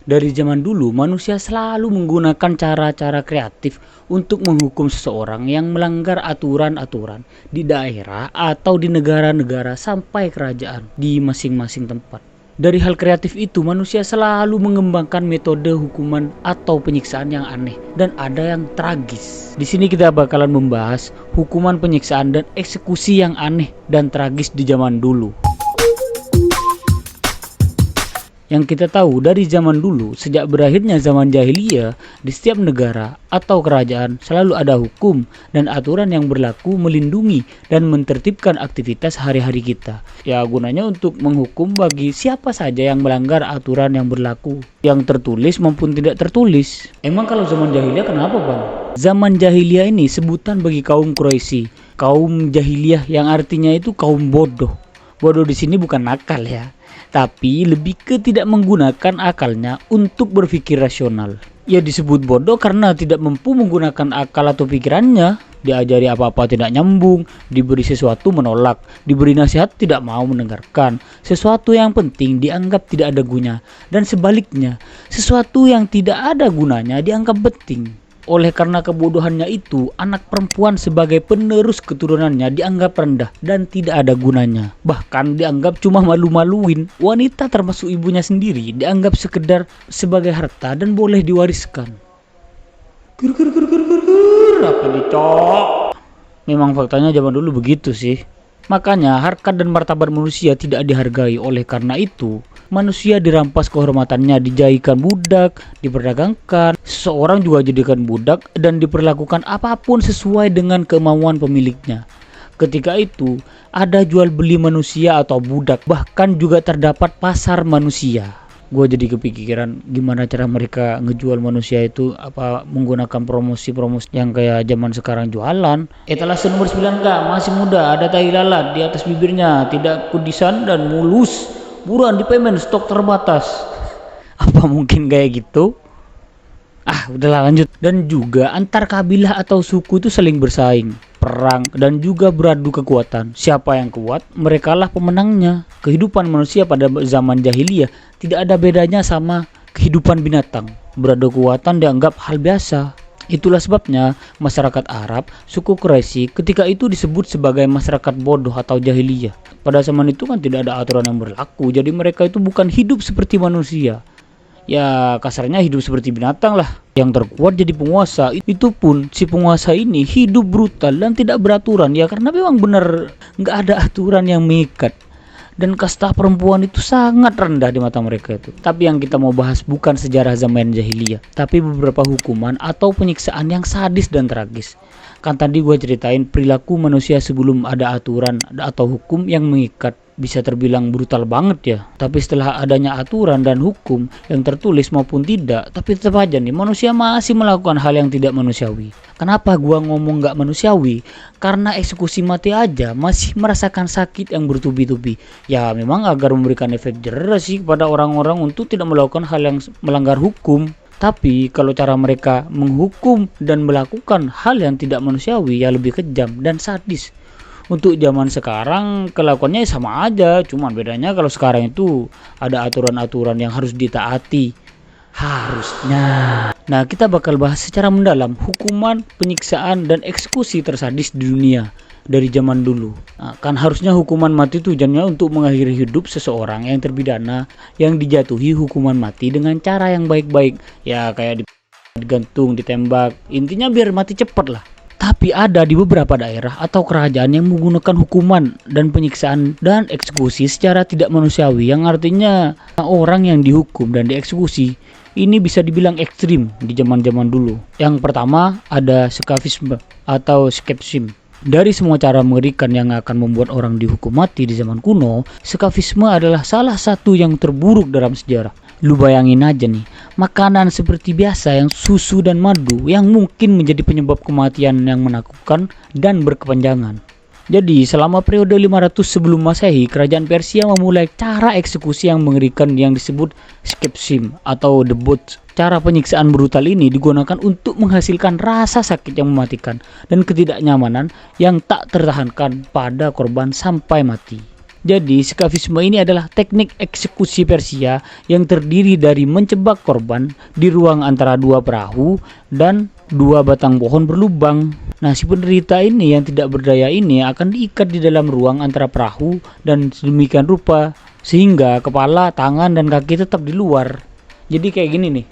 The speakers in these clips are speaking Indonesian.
Dari zaman dulu, manusia selalu menggunakan cara-cara kreatif untuk menghukum seseorang yang melanggar aturan-aturan di daerah atau di negara-negara sampai kerajaan di masing-masing tempat. Dari hal kreatif itu, manusia selalu mengembangkan metode hukuman atau penyiksaan yang aneh dan ada yang tragis. Di sini kita bakalan membahas hukuman penyiksaan dan eksekusi yang aneh dan tragis di zaman dulu. Yang kita tahu dari zaman dulu, sejak berakhirnya zaman jahiliyah, di setiap negara atau kerajaan selalu ada hukum dan aturan yang berlaku melindungi dan mentertibkan aktivitas hari-hari kita. Ya, gunanya untuk menghukum bagi siapa saja yang melanggar aturan yang berlaku, yang tertulis maupun tidak tertulis. Emang kalau zaman jahiliyah kenapa, Bang? Zaman jahiliyah ini sebutan bagi kaum Quraisy, kaum jahiliyah yang artinya itu kaum bodoh. Bodoh di sini bukan nakal ya, tapi lebih ke tidak menggunakan akalnya untuk berpikir rasional. Ia disebut bodoh karena tidak mampu menggunakan akal atau pikirannya. Diajari apa-apa tidak nyambung, diberi sesuatu menolak, diberi nasihat tidak mau mendengarkan, sesuatu yang penting dianggap tidak ada guna, dan sebaliknya, sesuatu yang tidak ada gunanya dianggap penting. Oleh karena kebodohannya itu, anak perempuan sebagai penerus keturunannya dianggap rendah dan tidak ada gunanya. Bahkan dianggap cuma malu-maluin. Wanita termasuk ibunya sendiri dianggap sekedar sebagai harta dan boleh diwariskan. Apa dicok? Memang faktanya zaman dulu begitu sih. Makanya harkat dan martabat manusia tidak dihargai. Oleh karena itu, manusia dirampas kehormatannya, dijadikan budak, diperdagangkan. Seseorang juga jadikan budak dan diperlakukan apapun sesuai dengan kemauan pemiliknya. Ketika itu, ada jual beli manusia atau budak, bahkan juga terdapat pasar manusia. Gue jadi kepikiran gimana cara mereka ngejual manusia itu, apa menggunakan promosi-promosi yang kayak zaman sekarang jualan. Etalase nomor 9K, masih muda, ada tai lalat di atas bibirnya, tidak kudisan dan mulus. Buruan di payment, stok terbatas. Apa mungkin kayak gitu? Udahlah lanjut. Dan juga antar kabilah atau suku itu saling bersaing, perang, dan juga beradu kekuatan. Siapa yang kuat, merekalah pemenangnya. Kehidupan manusia pada zaman jahiliyah tidak ada bedanya sama kehidupan binatang. Beradu kekuatan dianggap hal biasa. Itulah sebabnya masyarakat Arab, suku Quraisy ketika itu disebut sebagai masyarakat bodoh atau jahiliyah. Pada zaman itu kan tidak ada aturan yang berlaku, jadi mereka itu bukan hidup seperti manusia. Ya kasarnya hidup seperti binatang lah. Yang terkuat jadi penguasa. Itu pun si penguasa ini hidup brutal dan tidak beraturan. Ya karena memang benar nggak ada aturan yang mengikat. Dan kasta perempuan itu sangat rendah di mata mereka itu. Tapi yang kita mau bahas bukan sejarah zaman jahiliyah, tapi beberapa hukuman atau penyiksaan yang sadis dan tragis. Kan tadi gue ceritain perilaku manusia sebelum ada aturan atau hukum yang mengikat. Bisa terbilang brutal banget ya. Tapi setelah adanya aturan dan hukum yang tertulis maupun tidak, tapi tetap aja nih manusia masih melakukan hal yang tidak manusiawi. Kenapa gua ngomong gak manusiawi? Karena eksekusi mati aja masih merasakan sakit yang bertubi-tubi. Ya memang agar memberikan efek jerah sih kepada orang-orang untuk tidak melakukan hal yang melanggar hukum. Tapi kalau cara mereka menghukum dan melakukan hal yang tidak manusiawi ya lebih kejam dan sadis. Untuk zaman sekarang kelakuannya sama aja, cuman bedanya kalau sekarang itu ada aturan-aturan yang harus ditaati. Harusnya. Nah, kita bakal bahas secara mendalam hukuman, penyiksaan, dan eksekusi tersadis di dunia dari zaman dulu. Nah, kan harusnya hukuman mati tujuannya untuk mengakhiri hidup seseorang yang terpidana yang dijatuhi hukuman mati dengan cara yang baik-baik. Ya kayak digantung, ditembak. Intinya biar mati cepat lah. Tapi ada di beberapa daerah atau kerajaan yang menggunakan hukuman dan penyiksaan dan eksekusi secara tidak manusiawi, yang artinya orang yang dihukum dan dieksekusi ini bisa dibilang ekstrim di zaman-zaman dulu. Yang pertama ada skafisme atau skepsim. Dari semua cara mengerikan yang akan membuat orang dihukum mati di zaman kuno, skafisme adalah salah satu yang terburuk dalam sejarah. Lu bayangin aja nih, makanan seperti biasa yang susu dan madu yang mungkin menjadi penyebab kematian yang menakutkan dan berkepanjangan. Jadi selama periode 500 sebelum Masehi, kerajaan Persia memulai cara eksekusi yang mengerikan yang disebut skepsim atau debut. Cara penyiksaan brutal ini digunakan untuk menghasilkan rasa sakit yang mematikan dan ketidaknyamanan yang tak tertahankan pada korban sampai mati. Jadi skafisme ini adalah teknik eksekusi Persia yang terdiri dari menjebak korban di ruang antara dua perahu dan dua batang pohon berlubang. Nah, si penderita ini yang tidak berdaya ini akan diikat di dalam ruang antara perahu dan sedemikian rupa sehingga kepala, tangan, dan kaki tetap di luar. Jadi kayak gini nih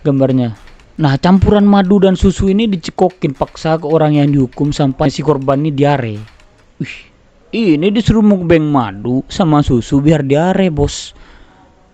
gambarnya. Nah, campuran madu dan susu ini dicekokin paksa ke orang yang dihukum sampai si korban ini diare. Wih, ini disuruh mukbang madu sama susu biar diare, bos.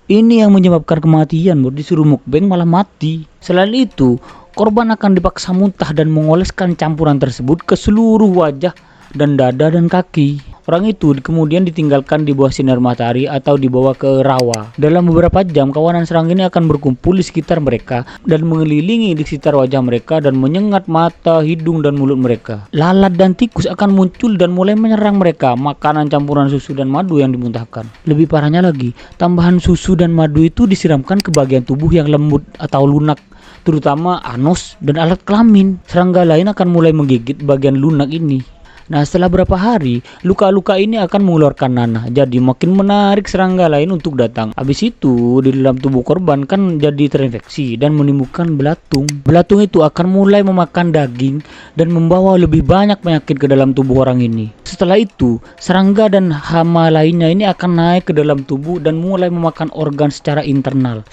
Ini yang menyebabkan kematian, bos. Disuruh mukbang malah mati. Selain itu, korban akan dipaksa muntah dan mengoleskan campuran tersebut ke seluruh wajah dan dada dan kaki. Orang itu kemudian ditinggalkan di bawah sinar matahari atau dibawa ke rawa. Dalam beberapa jam, kawanan serang ini akan berkumpul di sekitar mereka dan mengelilingi di sekitar wajah mereka dan menyengat mata, hidung, dan mulut mereka. Lalat dan tikus akan muncul dan mulai menyerang mereka. Makanan campuran susu dan madu yang dimuntahkan. Lebih parahnya lagi, tambahan susu dan madu itu disiramkan ke bagian tubuh yang lembut atau lunak, terutama anus dan alat kelamin. Serangga lain akan mulai menggigit bagian lunak ini. Nah, setelah beberapa hari, luka-luka ini akan mengeluarkan nanah. Jadi makin menarik serangga lain untuk datang. Habis itu, di dalam tubuh korban kan jadi terinfeksi dan menimbulkan belatung. Belatung itu akan mulai memakan daging dan membawa lebih banyak penyakit ke dalam tubuh orang ini. Setelah itu, serangga dan hama lainnya ini akan naik ke dalam tubuh dan mulai memakan organ secara internal.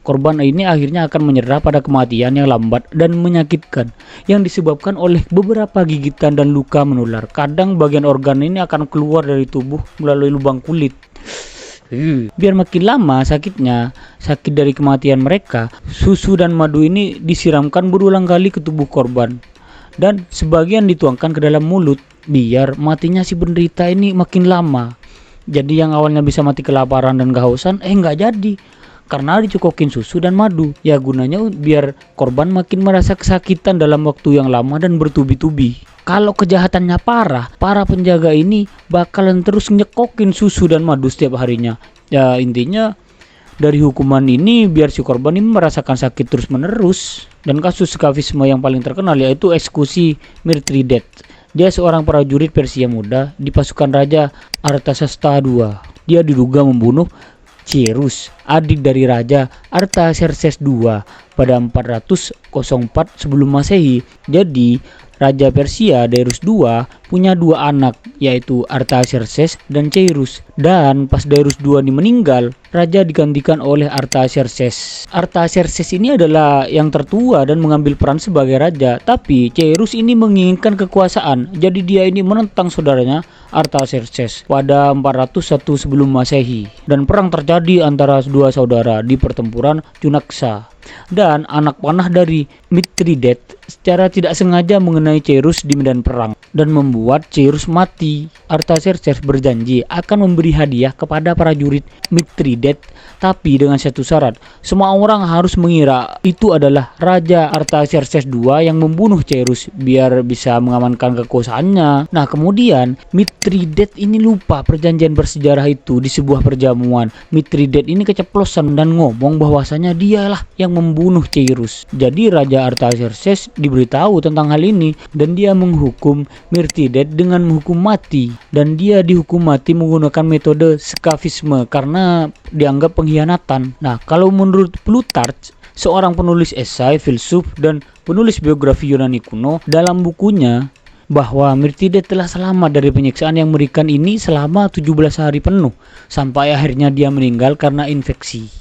Korban ini akhirnya akan menyerah pada kematian yang lambat dan menyakitkan yang disebabkan oleh beberapa gigitan dan luka menular. Kadang bagian organ ini akan keluar dari tubuh melalui lubang kulit. Biar makin lama sakit dari kematian mereka, susu dan madu ini disiramkan berulang kali ke tubuh korban dan sebagian dituangkan ke dalam mulut biar matinya si penderita ini makin lama. Jadi yang awalnya bisa mati kelaparan dan kehausan nggak jadi. Karena dicukokin susu dan madu. Ya gunanya biar korban makin merasa kesakitan dalam waktu yang lama dan bertubi-tubi. Kalau kejahatannya parah, para penjaga ini bakalan terus nyekokin susu dan madu setiap harinya. Ya intinya dari hukuman ini biar si korban ini merasakan sakit terus menerus. Dan kasus skafisme yang paling terkenal yaitu eksekusi Mithridates. Dia seorang prajurit Persia muda di pasukan Raja Artasasta II. Dia diduga membunuh Cyrus, adik dari Raja Artaxerxes II pada 404 sebelum Masehi. Jadi, Raja Persia Darius II punya dua anak, yaitu Artaxerxes dan Cyrus. Dan pas Darius II ini meninggal, raja digantikan oleh Artaxerxes. Artaxerxes ini adalah yang tertua dan mengambil peran sebagai raja, tapi Cyrus ini menginginkan kekuasaan. Jadi dia ini menentang saudaranya Artaxerxes pada 401 sebelum Masehi. Dan perang terjadi antara dua saudara di pertempuran Cunaksa. Dan anak panah dari Mithridates secara tidak sengaja mengenai Cyrus di medan perang dan membuat Cyrus mati. Artaxerxes berjanji akan memberi hadiah kepada prajurit Mithridates, tapi dengan satu syarat. Semua orang harus mengira itu adalah Raja Artaxerxes II yang membunuh Cyrus biar bisa mengamankan kekuasaannya. Nah, kemudian Mithridates ini lupa perjanjian bersejarah itu di sebuah perjamuan. Mithridates ini keceplosan dan ngomong bahwasanya dialah yang membunuh Cyrus. Jadi Raja Artaxerxes diberitahu tentang hal ini dan dia menghukum Mithridates dengan menghukum mati. Dan dia dihukum mati menggunakan metode skafisme karena dianggap pengkhianatan. Nah, kalau menurut Plutarch, seorang penulis esai, filsuf, dan penulis biografi Yunani kuno, dalam bukunya bahwa Mithridates telah selamat dari penyiksaan yang mengerikan ini selama 17 hari penuh sampai akhirnya dia meninggal karena infeksi.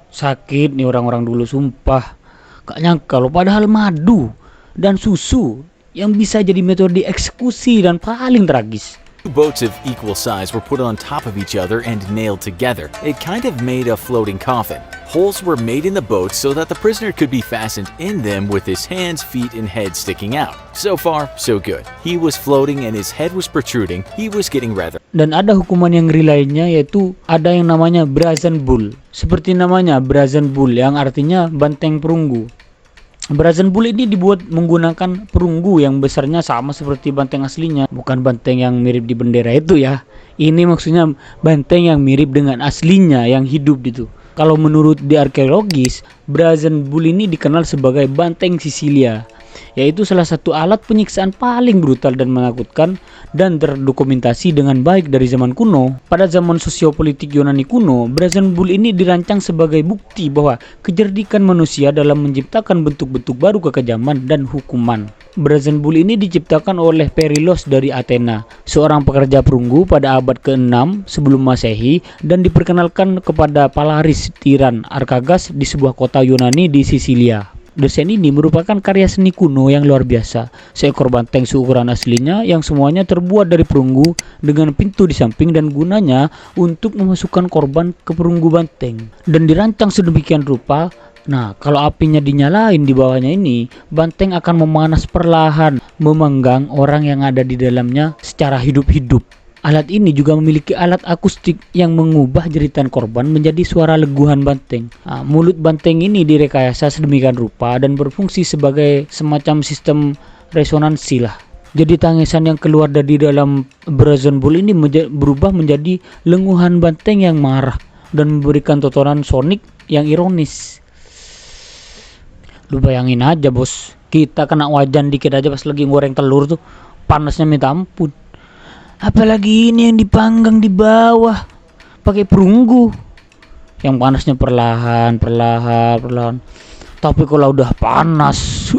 Sakit nih orang-orang dulu, sumpah. Gak nyangka loh, padahal madu dan susu yang bisa jadi metode eksekusi dan paling tragis. Two boats of equal size were put on top of each other and nailed together. It kind of made a floating coffin. Holes were made in the boats so that the prisoner could be fastened in them with his hands, feet, and head sticking out. So far, so good. He was floating and his head was protruding. He was getting rather. Dan ada hukuman yang ngeri lainnya, yaitu ada yang namanya brazen bull. Seperti namanya, brazen bull, yang artinya banteng perunggu. Brazen bull ini dibuat menggunakan perunggu yang besarnya sama seperti banteng aslinya. Bukan banteng yang mirip di bendera itu ya. Ini maksudnya banteng yang mirip dengan aslinya yang hidup gitu. Kalau menurut di arkeologis, brazen bull ini dikenal sebagai banteng Sisilia. yaitu salah satu alat penyiksaan paling brutal dan menakutkan dan terdokumentasi dengan baik dari zaman kuno. Pada zaman sosiopolitik Yunani kuno, brazen bull ini dirancang sebagai bukti bahwa kecerdikan manusia dalam menciptakan bentuk-bentuk baru kekejaman dan hukuman. Brazen bull ini diciptakan oleh Perilos dari Athena, seorang pekerja perunggu pada abad ke-6 sebelum Masehi, dan diperkenalkan kepada Palaris tiran Arkagas di sebuah kota Yunani di Sisilia. Desain ini merupakan karya seni kuno yang luar biasa. Seekor banteng seukuran aslinya yang semuanya terbuat dari perunggu dengan pintu di samping dan gunanya untuk memasukkan korban ke perunggu banteng. Dan dirancang sedemikian rupa. Nah, kalau apinya dinyalain di bawahnya ini, banteng akan memanas perlahan, memanggang orang yang ada di dalamnya secara hidup-hidup. Alat ini juga memiliki alat akustik yang mengubah jeritan korban menjadi suara leguhan banteng. Nah, mulut banteng ini direkayasa sedemikian rupa dan berfungsi sebagai semacam sistem resonansi lah. Jadi tangisan yang keluar dari dalam brazen bull ini berubah menjadi lenguhan banteng yang marah dan memberikan tontonan sonik yang ironis. Lu bayangin aja bos, kita kena wajan dikit aja pas lagi goreng telur tuh, panasnya minta ampun. Apalagi ini yang dipanggang di bawah pakai perunggu yang panasnya perlahan. Tapi kalau udah panas,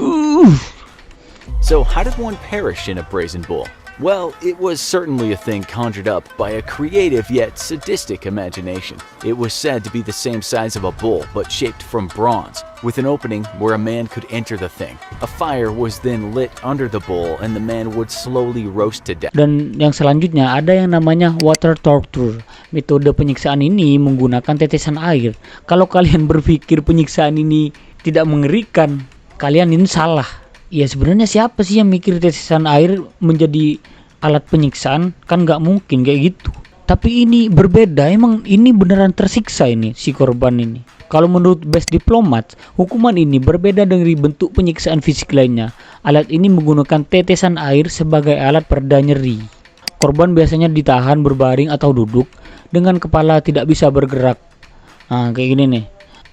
So how did one perish in a brazen bull? Well, it was certainly a thing conjured up by a creative yet sadistic imagination. It was said to be the same size of a bull, but shaped from bronze, with an opening where a man could enter the thing. A fire was then lit under the bull, and the man would slowly roast to death. Dan yang selanjutnya ada yang namanya water torture. Metode penyiksaan ini menggunakan tetesan air. Kalau kalian berpikir penyiksaan ini tidak mengerikan, kalian ini salah. Ya sebenarnya siapa sih yang mikir tetesan air menjadi alat penyiksaan? Kan nggak mungkin kayak gitu. Tapi ini berbeda, emang ini beneran tersiksa ini si korban ini. Kalau menurut Best Diplomat, hukuman ini berbeda dari bentuk penyiksaan fisik lainnya. Alat ini menggunakan tetesan air sebagai alat pereda nyeri. Korban biasanya ditahan berbaring atau duduk dengan kepala tidak bisa bergerak. Nah kayak gini nih.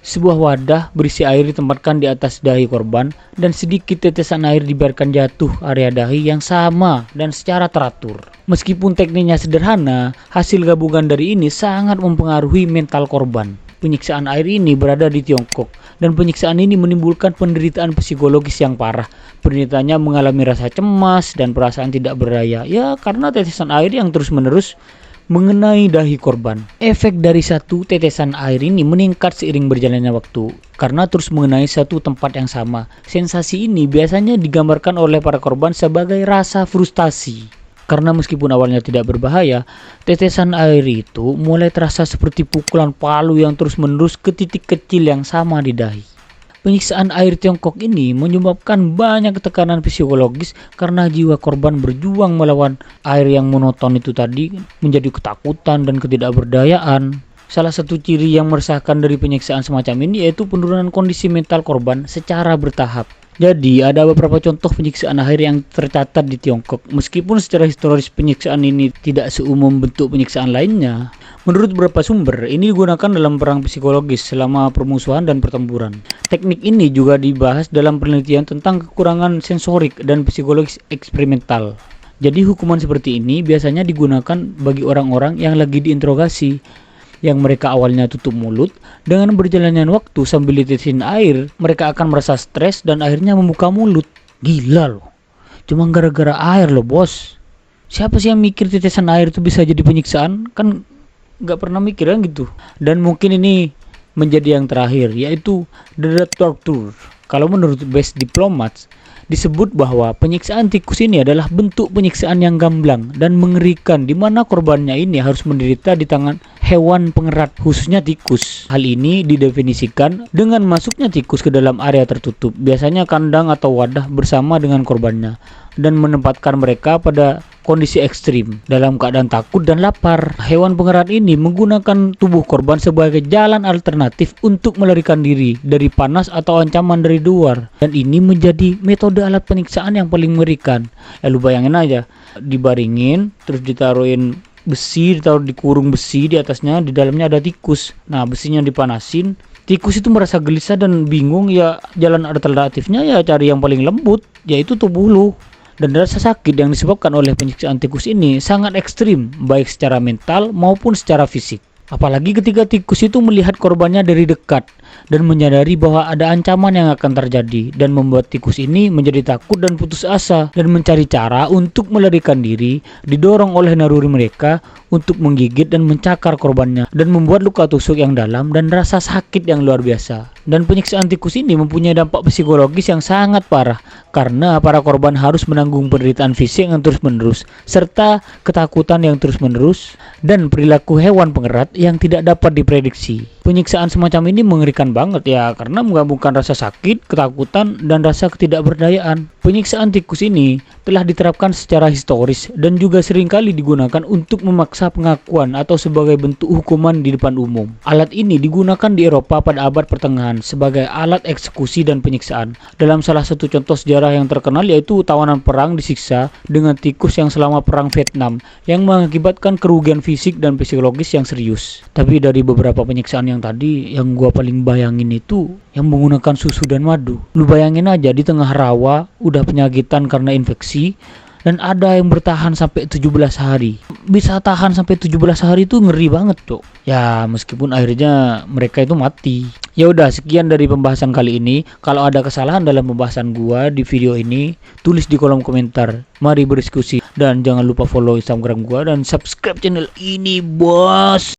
Sebuah wadah berisi air ditempatkan di atas dahi korban dan sedikit tetesan air dibiarkan jatuh area dahi yang sama dan secara teratur. Meskipun tekniknya sederhana, hasil gabungan dari ini sangat mempengaruhi mental korban. Penyiksaan air ini berada di Tiongkok dan penyiksaan ini menimbulkan penderitaan psikologis yang parah. Penderitanya mengalami rasa cemas dan perasaan tidak berdaya, ya karena tetesan air yang terus-menerus mengenai dahi korban. Efek dari satu tetesan air ini meningkat seiring berjalannya waktu karena terus mengenai satu tempat yang sama. Sensasi ini biasanya digambarkan oleh para korban sebagai rasa frustasi. Karena meskipun awalnya tidak berbahaya, tetesan air itu mulai terasa seperti pukulan palu yang terus-menerus ke titik kecil yang sama di dahi. Penyiksaan air Tiongkok ini menyebabkan banyak tekanan psikologis karena jiwa korban berjuang melawan air yang monoton itu tadi menjadi ketakutan dan ketidakberdayaan. Salah satu ciri yang meresahkan dari penyiksaan semacam ini yaitu penurunan kondisi mental korban secara bertahap. Jadi ada beberapa contoh penyiksaan air yang tercatat di Tiongkok. Meskipun secara historis penyiksaan ini tidak seumum bentuk penyiksaan lainnya, menurut beberapa sumber ini digunakan dalam perang psikologis selama permusuhan dan pertempuran. Teknik ini juga dibahas dalam penelitian tentang kekurangan sensorik dan psikologis eksperimental. Jadi hukuman seperti ini biasanya digunakan bagi orang-orang yang lagi diinterogasi, yang mereka awalnya tutup mulut. Dengan berjalannya waktu sambil ditetesin air, mereka akan merasa stres dan akhirnya membuka mulut. Gila loh, cuma gara-gara air loh bos. Siapa sih yang mikir tetesan air itu bisa jadi penyiksaan? Kan nggak pernah mikir kan gitu. Dan mungkin ini menjadi yang terakhir, yaitu the torture. Kalau menurut Best Diplomat, disebut bahwa penyiksaan tikus ini adalah bentuk penyiksaan yang gamblang dan mengerikan, di mana korbannya ini harus menderita di tangan hewan pengerat, khususnya tikus. Hal ini didefinisikan dengan masuknya tikus ke dalam area tertutup, biasanya kandang atau wadah bersama dengan korbannya, dan menempatkan mereka pada kondisi ekstrim dalam keadaan takut dan lapar. Hewan pengerat ini menggunakan tubuh korban sebagai jalan alternatif untuk melarikan diri dari panas atau ancaman dari luar, dan ini menjadi metode alat penyiksaan yang paling mengerikan. Lu bayangin aja, dibaringin terus ditaruhin besi, ditaruh dikurung besi di atasnya, di dalamnya ada tikus. Nah besinya dipanasin, Tikus itu merasa gelisah dan bingung, ya jalan alternatifnya ya cari yang paling lembut, yaitu tubuh lu. Dan rasa sakit yang disebabkan oleh penyiksaan tikus ini sangat ekstrim, baik secara mental maupun secara fisik. Apalagi ketika tikus itu melihat korbannya dari dekat dan menyadari bahwa ada ancaman yang akan terjadi, dan membuat tikus ini menjadi takut dan putus asa dan mencari cara untuk melarikan diri, didorong oleh naluri mereka untuk menggigit dan mencakar korbannya dan membuat luka tusuk yang dalam dan rasa sakit yang luar biasa. Dan penyiksaan tikus ini mempunyai dampak psikologis yang sangat parah karena para korban harus menanggung penderitaan fisik yang terus-menerus serta ketakutan yang terus-menerus dan perilaku hewan pengerat yang tidak dapat diprediksi. Penyiksaan semacam ini mengerikan banget ya, karena menggabungkan rasa sakit, ketakutan, dan rasa ketidakberdayaan. Penyiksaan tikus ini telah diterapkan secara historis dan juga seringkali digunakan untuk memaksa pengakuan atau sebagai bentuk hukuman di depan umum. Alat ini digunakan di Eropa pada abad pertengahan sebagai alat eksekusi dan penyiksaan. Dalam salah satu contoh sejarah yang terkenal yaitu tawanan perang disiksa dengan tikus yang selama perang Vietnam yang mengakibatkan kerugian fisik dan psikologis yang serius. Tapi dari beberapa penyiksaan yang tadi, yang gua paling bayangin itu yang menggunakan susu dan madu. Lu bayangin aja di tengah rawa udah penyakitan karena infeksi dan ada yang bertahan sampai 17 hari. Bisa tahan sampai 17 hari itu ngeri banget, Cok. Ya, meskipun akhirnya mereka itu mati. Ya udah, sekian dari pembahasan kali ini. Kalau ada kesalahan dalam pembahasan gua di video ini, tulis di kolom komentar. Mari berdiskusi dan jangan lupa follow Instagram gua dan subscribe channel ini, bos.